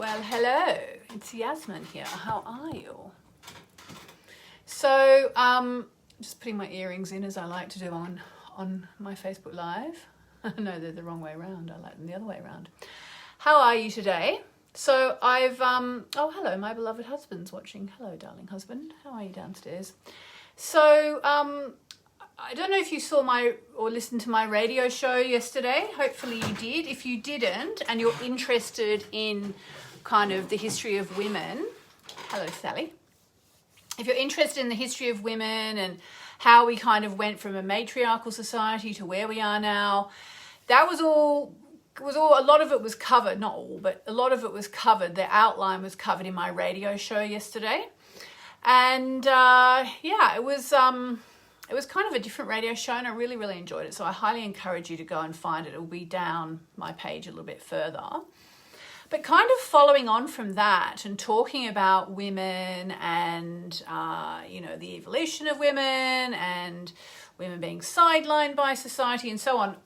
Well, hello, it's Yasmin here. How are you? So, just putting my earrings in as I like to do on my Facebook Live. No, they're the wrong way around. I like them the other way around. How are you today? So I've, oh, hello, my beloved husband's watching. Hello, darling husband. How are you downstairs? So, I don't know if you saw or listened to my radio show yesterday. Hopefully you did. If you didn't and you're interested in kind of the history of women, hello Sally. If you're interested in the history of women and how we kind of went from a matriarchal society to where we are now, that was all, a lot of it was covered, not all, but a lot of it was covered. The outline was covered in my radio show yesterday. And yeah, it was kind of a different radio show and I really, really enjoyed it. So I highly encourage you to go and find it. It'll be down my page a little bit further. But kind of following on from that and talking about women and, the evolution of women and women being sidelined by society and so on.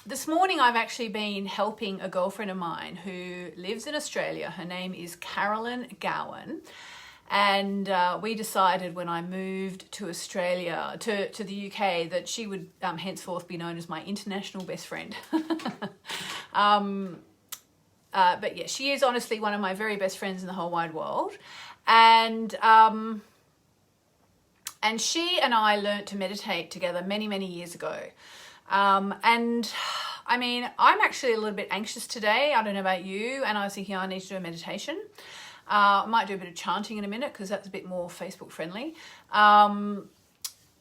This morning I've actually been helping a girlfriend of mine who lives in Australia. Her name is Carolyn Gowan. And we decided when I moved to Australia, to the UK, that she would henceforth be known as my international best friend. But yeah, she is honestly one of my very best friends in the whole wide world. And she and I learnt to meditate together many, many years ago. And I mean, I'm actually a little bit anxious today. I don't know about you. And I was thinking I need to do a meditation. I might do a bit of chanting in a minute because that's a bit more Facebook friendly.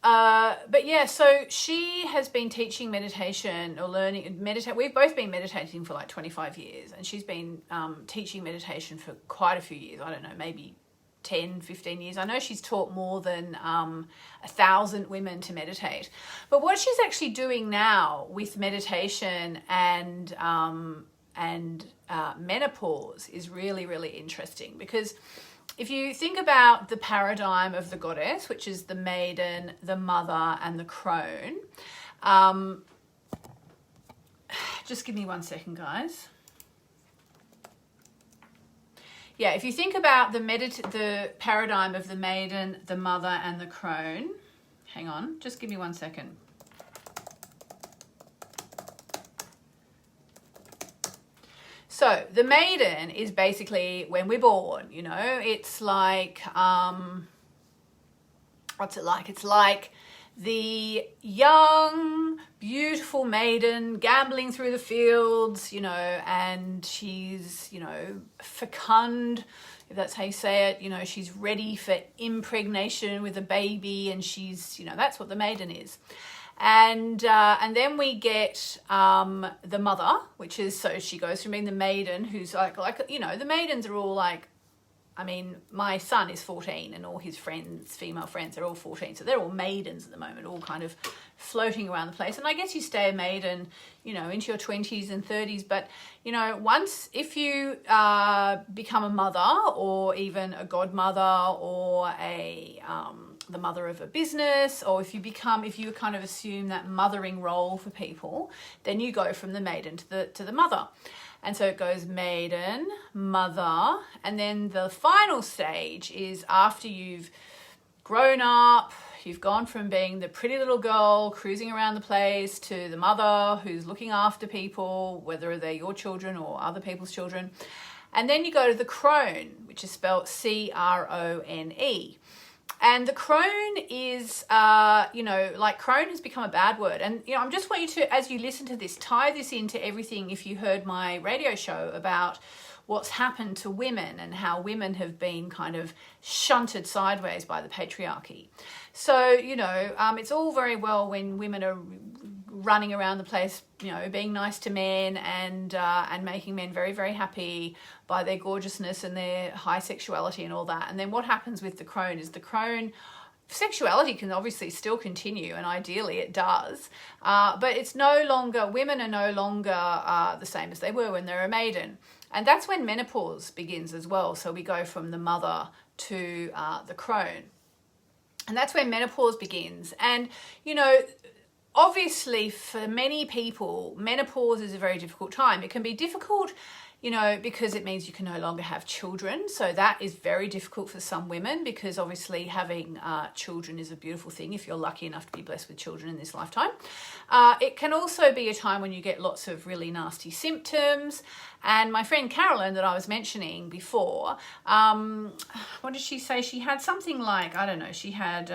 But yeah, so she has been teaching meditation or learning meditate. We've both been meditating for like 25 years and she's been teaching meditation for quite a few years. I don't know, maybe 10, 15 years. I know she's taught more than 1,000 women to meditate. But what she's actually doing now with meditation and menopause is really, really interesting because if you think about the paradigm of the goddess, which is the Maiden, the Mother, and the Crone, just give me 1 second, guys. Yeah, if you think about the paradigm of the Maiden, the Mother, and the Crone, hang on, just give me 1 second. So the Maiden is basically when we're born, it's like, what's it like? It's like the young, beautiful maiden gambling through the fields, and she's, fecund, if that's how you say it, she's ready for impregnation with a baby and she's, that's what the maiden is. And then we get the mother, which is, so she goes from being the maiden, who's like the maidens are all like, I mean, my son is 14 and all his friends, female friends, are all 14. So they're all maidens at the moment, all kind of floating around the place. And I guess you stay a maiden, into your 20s and 30s. But, if you become a mother or even a godmother or the mother of a business, or if you kind of assume that mothering role for people, then you go from the maiden to the mother. And so it goes maiden, mother, and then the final stage is after you've grown up, you've gone from being the pretty little girl cruising around the place to the mother who's looking after people, whether they're your children or other people's children. And then you go to the crone, which is spelled C-R-O-N-E. And the crone is, crone has become a bad word. And, I just want you to, as you listen to this, tie this into everything. If you heard my radio show about what's happened to women and how women have been kind of shunted sideways by the patriarchy. So, it's all very well when women are running around the place, being nice to men and making men very, very happy by their gorgeousness and their high sexuality and all that. And then what happens with the crone is sexuality can obviously still continue, and ideally it does, but it's no longer, women are no longer the same as they were when they were a maiden. And that's when menopause begins as well. So we go from the mother to the crone. And that's when menopause begins. And, obviously for many people, menopause is a very difficult time. It can be difficult you know, because it means you can no longer have children. So that is very difficult for some women, because obviously having children is a beautiful thing if you're lucky enough to be blessed with children in this lifetime. It can also be a time when you get lots of really nasty symptoms. And my friend Carolyn that I was mentioning before, what did she say? She had something like, I don't know, she had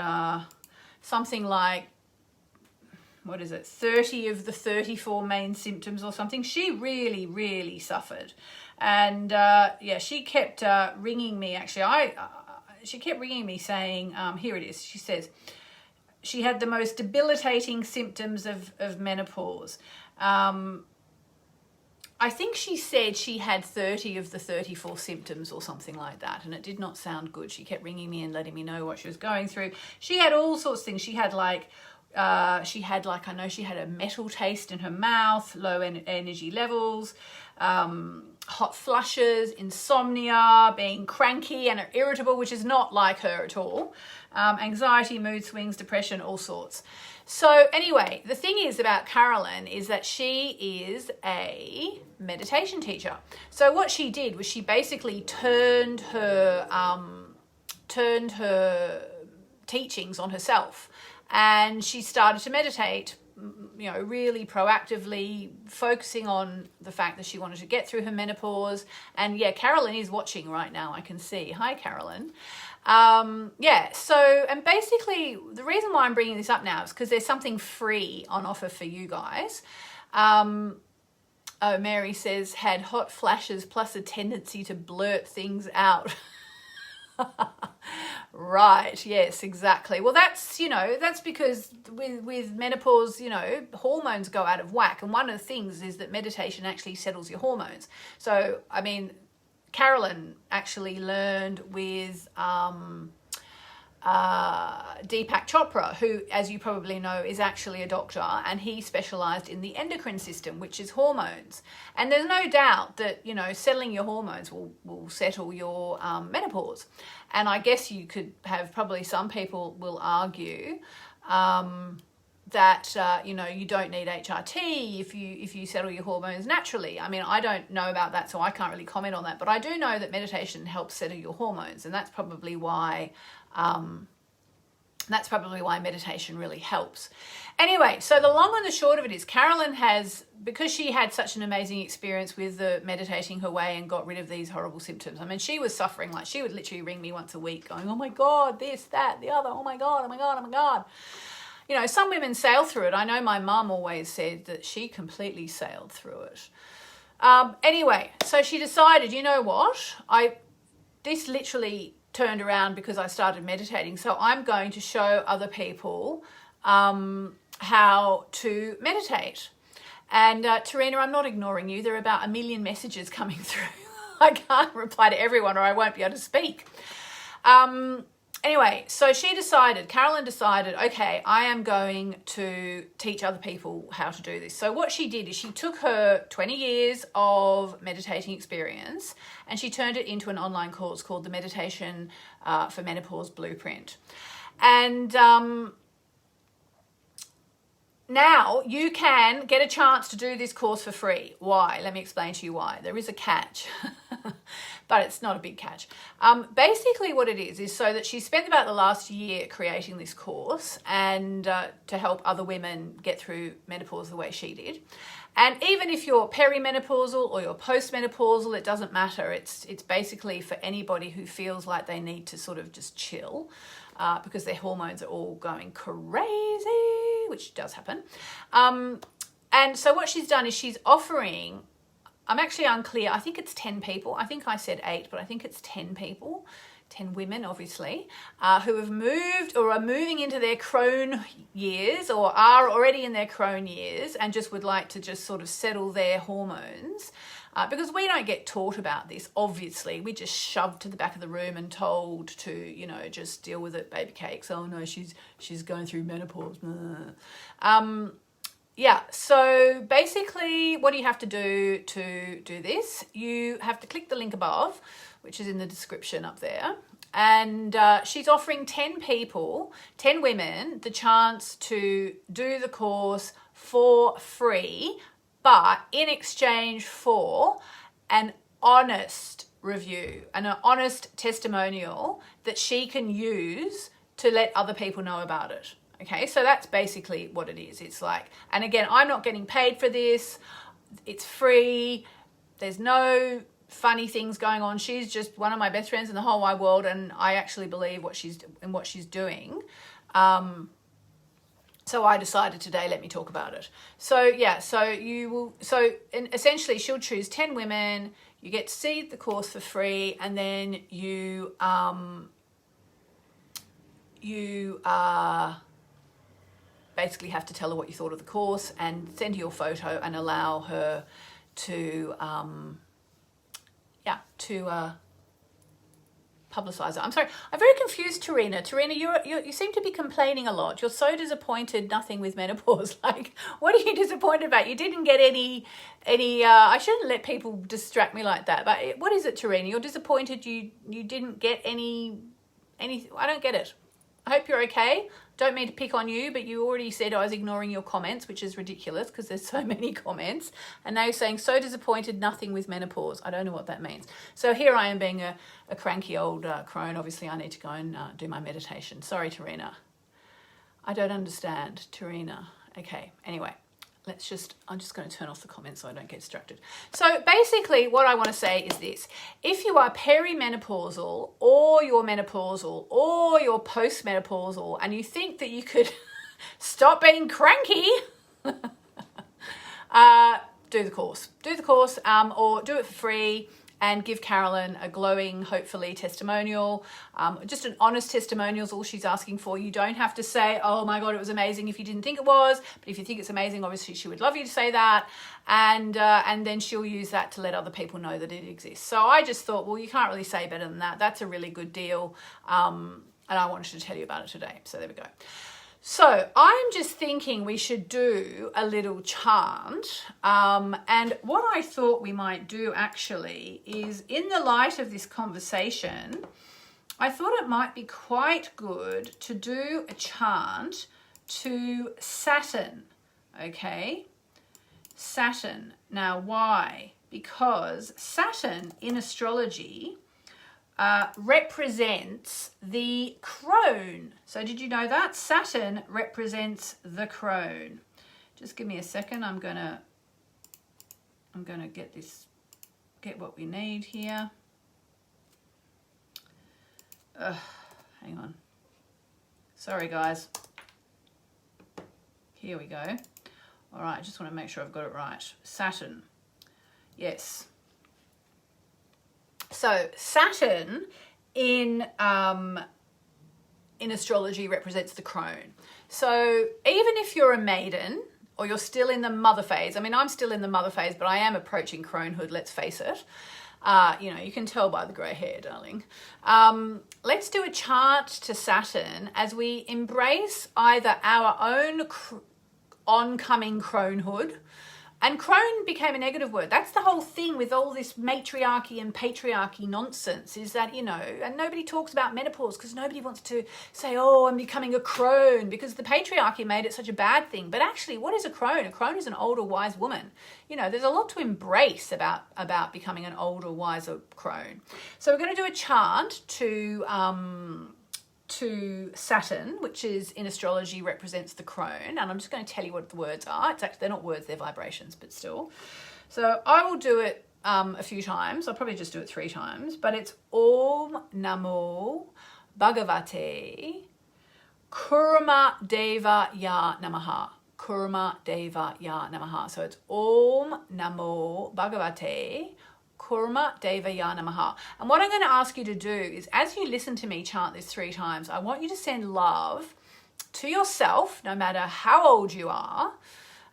something like, what is it, 30 of the 34 main symptoms or something. She really, really suffered. And yeah, she kept ringing me, actually. She kept ringing me saying, here it is, she says, she had the most debilitating symptoms of menopause. I think she said she had 30 of the 34 symptoms or something like that, and it did not sound good. She kept ringing me and letting me know what she was going through. She had all sorts of things. She had like, I know she had a metal taste in her mouth, low energy levels, hot flushes, insomnia, being cranky and irritable, which is not like her at all, anxiety, mood swings, depression, all sorts. So anyway, the thing is about Carolyn is that she is a meditation teacher. So what she did was she basically turned her teachings on herself. And she started to meditate, you know, really proactively, focusing on the fact that she wanted to get through her menopause. And yeah, Carolyn is watching right now, I can see. Hi, Carolyn. Yeah, so, and basically the reason why I'm bringing this up now is because there's something free on offer for you guys. Oh, Mary says, had hot flashes plus a tendency to blurt things out. Right, yes, exactly. Well, that's, you know, that's because with menopause, you know, hormones go out of whack. And one of the things is that meditation actually settles your hormones. So, I mean, Carolyn actually learned with Deepak Chopra, who, as you probably know, is actually a doctor, and he specialized in the endocrine system, which is hormones. And there's no doubt that, you know, settling your hormones will settle your menopause. And I guess you could have, probably some people will argue that, you know, you don't need HRT if you settle your hormones naturally. I mean, I don't know about that, so I can't really comment on that. But I do know that meditation helps settle your hormones, and that's probably why meditation really helps. Anyway, so the long and the short of it is Carolyn has, because she had such an amazing experience with the meditating her way and got rid of these horrible symptoms. I mean, she was suffering, like she would literally ring me once a week going, oh my God, this, that, the other, oh my God, oh my God, oh my God. You know, some women sail through it. I know my mum always said that she completely sailed through it. Anyway, so she decided, you know what, this literally turned around because I started meditating. So I'm going to show other people how to meditate. And Tarina, I'm not ignoring you. There are about 1 million messages coming through. I can't reply to everyone or I won't be able to speak. Anyway, so Carolyn decided, okay, I am going to teach other people how to do this. So what she did is she took her 20 years of meditating experience and she turned it into an online course called the Meditation for Menopause Blueprint. And now you can get a chance to do this course for free. Why? Let me explain to you why. There is a catch, but it's not a big catch. Basically what it is so that she spent about the last year creating this course and to help other women get through menopause the way she did. And even if you're perimenopausal or you're postmenopausal, it doesn't matter. It's basically for anybody who feels like they need to sort of just chill because their hormones are all going crazy, which does happen. And so what she's done is she's offering, I'm actually unclear, I think it's 10 people. I think I said 8, but I think it's 10 people, 10 women, obviously, who have moved or are moving into their Crone years or are already in their Crone years and just would like to just sort of settle their hormones. Because we don't get taught about this, obviously. We just shoved to the back of the room and told to, you know, just deal with it, baby cakes. Oh no, she's going through menopause. Yeah, so basically what do you have to do this? You have to click the link above, which is in the description up there. And she's offering 10 people, 10 women, the chance to do the course for free, but in exchange for an honest review and an honest testimonial that she can use to let other people know about it. Okay, so that's basically what it is. It's like, and again, I'm not getting paid for this. It's free. There's no funny things going on. She's just one of my best friends in the whole wide world, and I actually believe what she's doing. So I decided today, let me talk about it. So yeah, essentially she'll choose 10 women. You get to see the course for free, and then you basically have to tell her what you thought of the course and send her your photo and allow her to publicize it. I'm sorry, I'm very confused, Tarina. Tarina, you seem to be complaining a lot. You're so disappointed. Nothing with menopause. Like, what are you disappointed about? You didn't get any. I shouldn't let people distract me like that. But what is it, Tarina? You're disappointed. You didn't get any. I don't get it. I hope you're okay. Don't mean to pick on you, but you already said I was ignoring your comments, which is ridiculous because there's so many comments. And now you're saying, so disappointed, nothing with menopause. I don't know what that means. So here I am being a cranky old crone. Obviously, I need to go and do my meditation. Sorry, Tarina. I don't understand, Tarina. Okay, anyway. I'm just going to turn off the comments so I don't get distracted. So basically what I want to say is this. If you are perimenopausal or you're menopausal or you're postmenopausal and you think that you could stop being cranky, do the course. Do the course or do it for free and give Carolyn a glowing, hopefully, testimonial. Just an honest testimonial is all she's asking for. You don't have to say, oh my God, it was amazing if you didn't think it was. But if you think it's amazing, obviously she would love you to say that. And then she'll use that to let other people know that it exists. So I just thought, well, you can't really say better than that. That's a really good deal. And I wanted to tell you about it today. So there we go. So I'm just thinking we should do a little chant. And what I thought we might do actually is, in the light of this conversation, I thought it might be quite good to do a chant to Saturn. Okay? Saturn. Now, why? Because Saturn in astrology represents the crone. So did you know that? Saturn represents the crone. Just give me a second. I'm gonna get what we need here. Hang on. Sorry, guys. Here we go. All right, I just want to make sure I've got it right. Saturn. Yes. So Saturn in astrology represents the crone. So even if you're a maiden or you're still in the mother phase, I mean, I'm still in the mother phase, but I am approaching cronehood, let's face it. You can tell by the grey hair, darling. Let's do a chant to Saturn as we embrace either our own oncoming cronehood. And crone became a negative word. That's the whole thing with all this matriarchy and patriarchy nonsense, is that, and nobody talks about menopause because nobody wants to say, oh, I'm becoming a crone, because the patriarchy made it such a bad thing. But actually, what is a crone? A crone is an older, wise woman. There's a lot to embrace about becoming an older, wiser crone. So we're going to do a chant to Saturn, which is in astrology represents the crone, and I'm just going to tell you what the words are. It's actually, they're not words, they're vibrations, but still. So I will do it a few times. I'll probably just do it 3 times, but it's Om Namo Bhagavate Kurma Deva Ya Namaha. Kurma Deva Ya Namaha. So it's Om Namo Bhagavate Kurma Deva Ya Namaha. And what I'm going to ask you to do is, as you listen to me chant this 3 times, I want you to send love to yourself, no matter how old you are,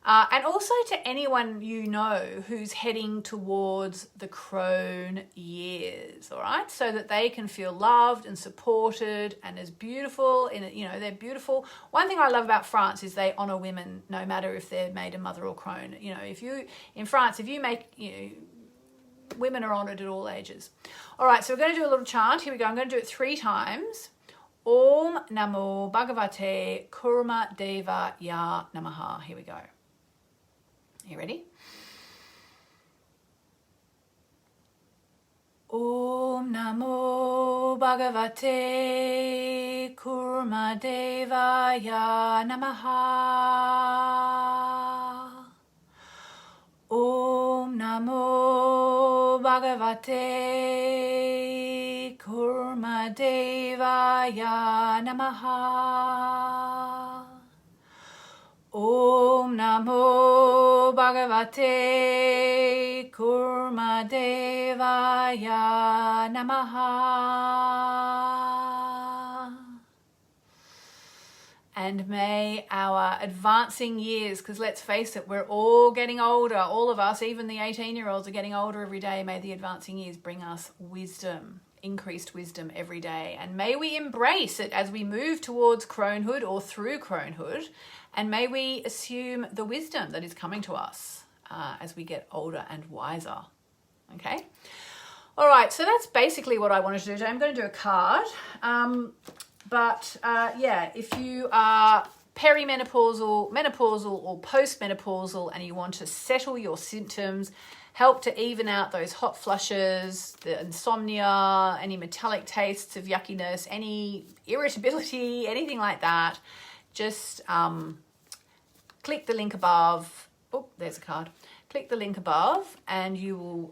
and also to anyone you know who's heading towards the crone years, all right? So that they can feel loved and supported and as beautiful, they're beautiful. One thing I love about France is they honor women no matter if they're maiden, mother or crone. In France, if you make, women are honoured at all ages. All right, so we're going to do a little chant. Here we go. I'm going to do it 3 times. Om Namo Bhagavate Kurma Deva Ya Namaha. Here we go. Are you ready? Namo Bhagavate Kurmadevaya Namaha. Om Namo Bhagavate Kurmadevaya Namaha. Om Namo Bhagavate Kurmadevaya Namaha. And may our advancing years, because let's face it, we're all getting older, all of us, even the 18-year-olds are getting older every day. May the advancing years bring us wisdom, increased wisdom every day. And may we embrace it as we move towards cronehood or through cronehood. And may we assume the wisdom that is coming to us as we get older and wiser. Okay? All right, so that's basically what I wanted to do today. I'm going to do a card. Yeah, if you are perimenopausal, menopausal or postmenopausal and you want to settle your symptoms, help to even out those hot flushes, the insomnia, any metallic tastes of yuckiness, any irritability, anything like that, just click the link above. Oh, there's a card. Click the link above and you will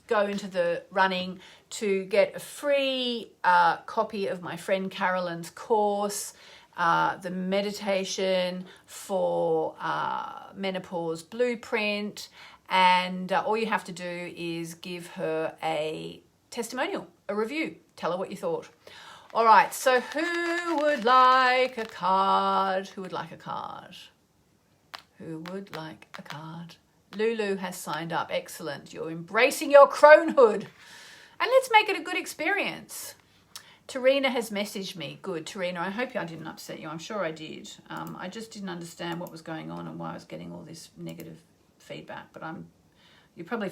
go into the running to get a free copy of my friend Carolyn's course, the meditation for menopause blueprint. And all you have to do is give her a testimonial, a review. Tell her what you thought. All right, so who would like a card? Who would like a card? Who would like a card? Lulu has signed up. Excellent. You're embracing your cronehood. And let's make it a good experience. Tarina has messaged me. Good, Tarina. I hope I didn't upset you. I'm sure I did. I just didn't understand what was going on and why I was getting all this negative feedback. But you probably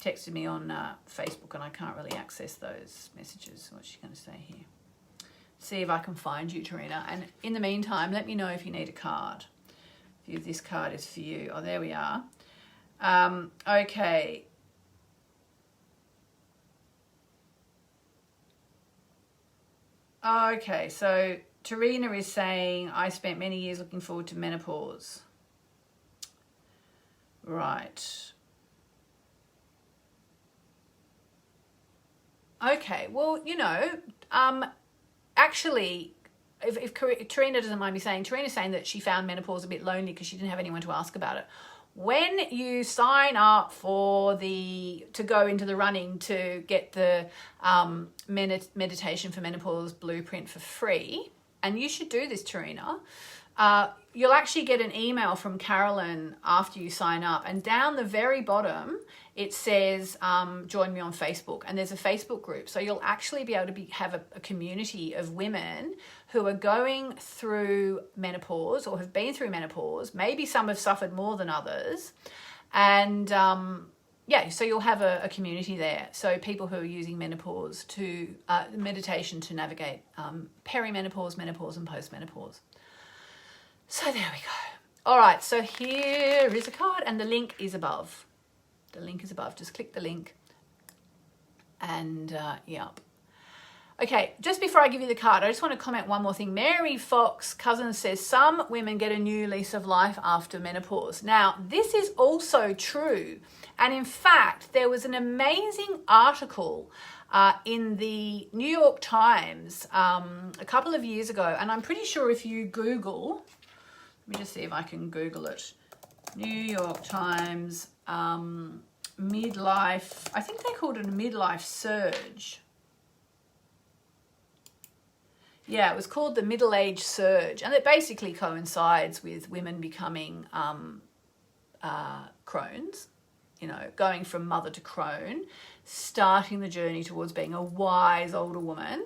texted me on Facebook and I can't really access those messages. What's she going to say here? See if I can find you, Tarina. And in the meantime, let me know if you need a card. If this card is for you. Oh, there we are. Okay. Okay, so Tarina is saying, I spent many years looking forward to menopause. Right. Okay, well, actually, if Tarina doesn't mind me saying, Tarina's saying that she found menopause a bit lonely because she didn't have anyone to ask about it. When you sign up to go into the running to get the meditation for menopause blueprint for free, and you should do this, Tarina, you'll actually get an email from Carolyn after you sign up, and down the very bottom it says join me on Facebook, and there's a Facebook group, so you'll actually be able to have a community of women who are going through menopause or have been through menopause. Maybe some have suffered more than others, and so you'll have a community there. So people who are using menopause to meditation to navigate perimenopause, menopause, and postmenopause. So there we go. All right, so here is a card, and the link is above. The link is above. Just click the link, and yep. Okay, just before I give you the card, I just want to comment one more thing. Mary Fox Cousins says, some women get a new lease of life after menopause. Now, this is also true. And in fact, there was an amazing article in the New York Times a couple of years ago. And I'm pretty sure if you Google, let me just see if I can Google it. New York Times midlife, I think they called it a midlife surge. Yeah, it was called the middle age surge, and it basically coincides with women becoming Crones, going from mother to crone, starting the journey towards being a wise older woman.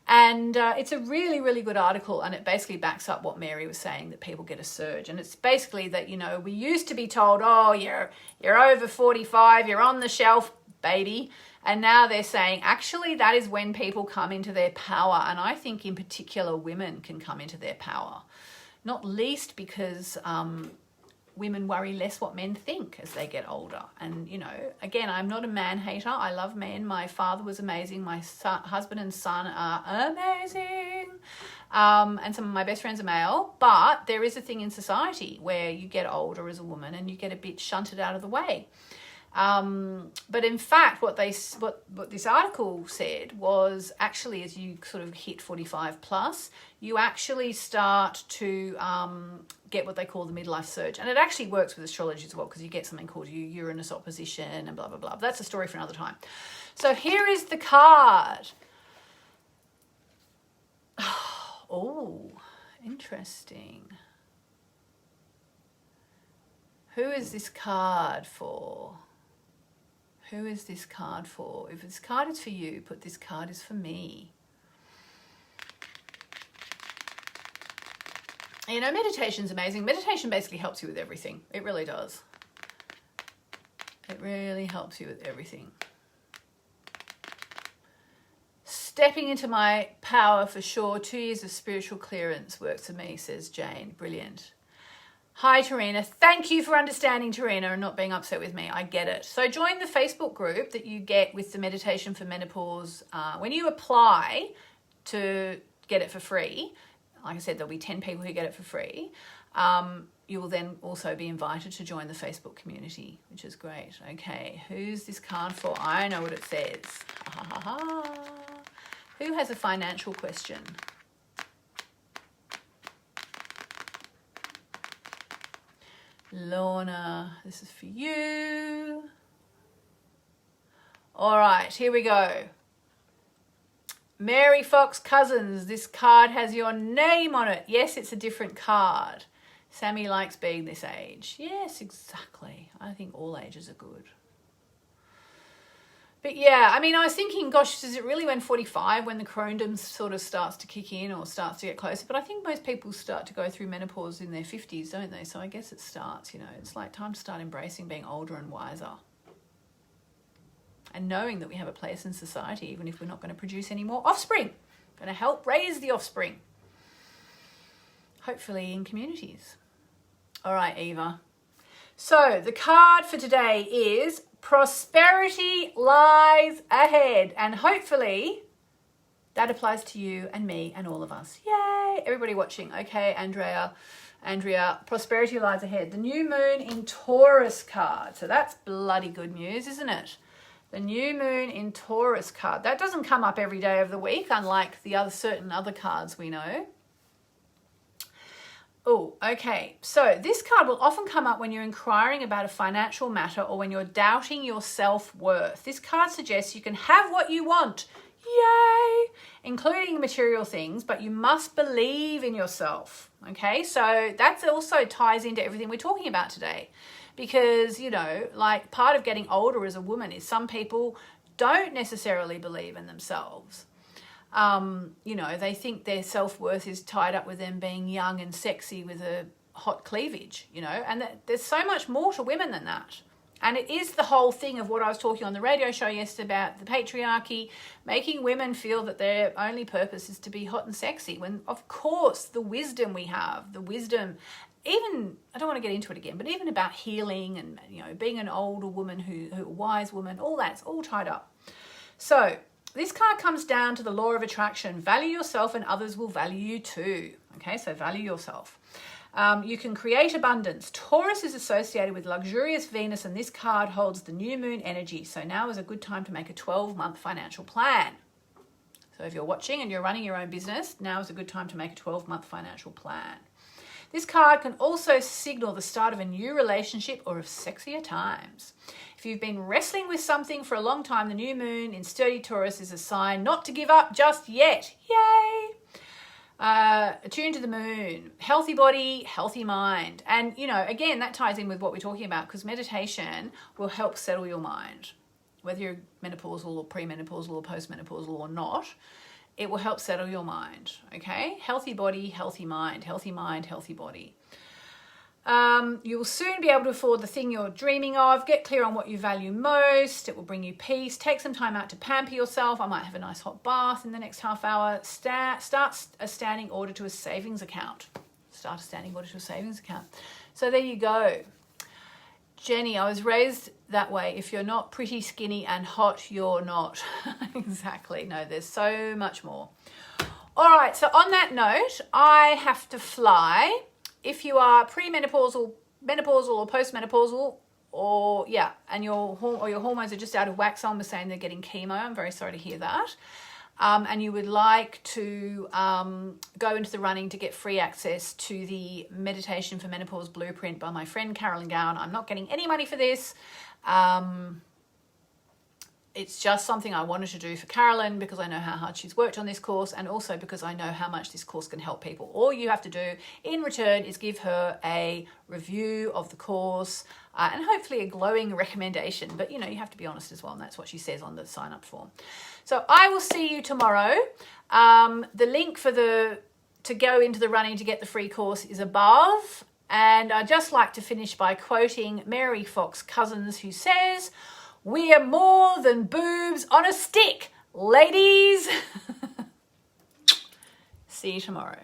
And it's a really, really good article, and it basically backs up what Mary was saying, that people get a surge. And it's basically that, we used to be told, oh, you're over 45, you're on the shelf, baby. And now they're saying, actually, that is when people come into their power. And I think in particular, women can come into their power, not least because women worry less what men think as they get older. And, you know, again, I'm not a man hater. I love men. My father was amazing. My husband and son are amazing. And some of my best friends are male. But there is a thing in society where you get older as a woman and you get a bit shunted out of the way. But in fact, what this article said was actually, as you sort of hit 45 plus, you actually start to get what they call the midlife surge. And it actually works with astrology as well, because you get something called Uranus opposition and blah, blah, blah. But that's a story for another time. So here is the card. Oh, interesting. Who is this card for? Who is this card for? If this card is for you, put this card is for me. You know, meditation's amazing. Meditation basically helps you with everything. It really does. It really helps you with everything. Stepping into my power for sure. 2 years of spiritual clearance works for me, says Jane. Brilliant. Hi, Tarina. Thank you for understanding, Tarina, and not being upset with me. I get it. So join the Facebook group that you get with the Meditation for Menopause. When you apply to get it for free, like I said, there'll be 10 people who get it for free. You will then also be invited to join the Facebook community, which is great. Okay, who's this card for? I know what it says. Ha, ha, ha, ha. Who has a financial question? Lorna, this is for you. All right, here we go. Mary Fox Cousins, this card has your name on it. Yes, it's a different card. Sammy likes being this age. Yes, exactly. I think all ages are good. But yeah, I mean, I was thinking, gosh, is it really when 45, when the Crone sort of starts to kick in or starts to get closer? But I think most people start to go through menopause in their 50s, don't they? So I guess it starts, you know, it's like time to start embracing being older and wiser. And knowing that we have a place in society, even if we're not going to produce any more offspring. Going to help raise the offspring. Hopefully in communities. All right, Eva. So the card for today is prosperity lies ahead. And hopefully that applies to you and me and all of us. Yay! Everybody watching. Okay, Andrea, prosperity lies ahead. The new moon in Taurus card. So that's bloody good news, isn't it? The new moon in Taurus card. That doesn't come up every day of the week, unlike the certain other cards we know. Oh, okay. So this card will often come up when you're inquiring about a financial matter or when you're doubting your self-worth. This card suggests you can have what you want. Yay! Including material things, but you must believe in yourself. Okay, so that also ties into everything we're talking about today. Because, you know, like part of getting older as a woman is some people don't necessarily believe in themselves. You know, they think their self-worth is tied up with them being young and sexy with a hot cleavage, you know, and there's so much more to women than that. And it is the whole thing of what I was talking on the radio show yesterday about the patriarchy, making women feel that their only purpose is to be hot and sexy, when of course the wisdom we have, even, I don't want to get into it again, but even about healing and, you know, being an older woman, a wise woman, all that's all tied up. So this card comes down to the law of attraction. Value yourself and others will value you too. Okay, so value yourself. You can create abundance. Taurus is associated with luxurious Venus, and this card holds the new moon energy. So now is a good time to make a 12-month financial plan. So if you're watching and you're running your own business, now is a good time to make a 12-month financial plan. This card can also signal the start of a new relationship or of sexier times. If you've been wrestling with something for a long time, the new moon in sturdy Taurus is a sign not to give up just yet. Yay! Attune to the moon. Healthy body, healthy mind. And, you know, again, that ties in with what we're talking about because meditation will help settle your mind. Whether you're menopausal or premenopausal or postmenopausal or not, it will help settle your mind, okay? Healthy body, healthy mind, healthy mind, healthy body. You will soon be able to afford the thing you're dreaming of. Get clear on what you value most. It will bring you peace. Take some time out to pamper yourself. I might have a nice hot bath in the next half hour. Start a standing order to a savings account. Start a standing order to a savings account. So there you go. Jenny, I was raised that way. If you're not pretty, skinny and hot, you're not. Exactly. No, there's so much more. All right. So on that note, I have to fly. If you are premenopausal, menopausal or postmenopausal, or yeah, and your hormones are just out of whack, someone was saying they're getting chemo. I'm very sorry to hear that. And you would like to go into the running to get free access to the Meditation for Menopause Blueprint by my friend Carolyn Gowan. I'm not getting any money for this. It's just something I wanted to do for Carolyn because I know how hard she's worked on this course, and also because I know how much this course can help people. All you have to do in return is give her a review of the course and hopefully a glowing recommendation. But, you know, you have to be honest as well, and that's what she says on the sign-up form. So I will see you tomorrow. The link for to go into the running to get the free course is above. And I'd just like to finish by quoting Mary Fox Cousins, who says, "We are more than boobs on a stick, ladies." See you tomorrow.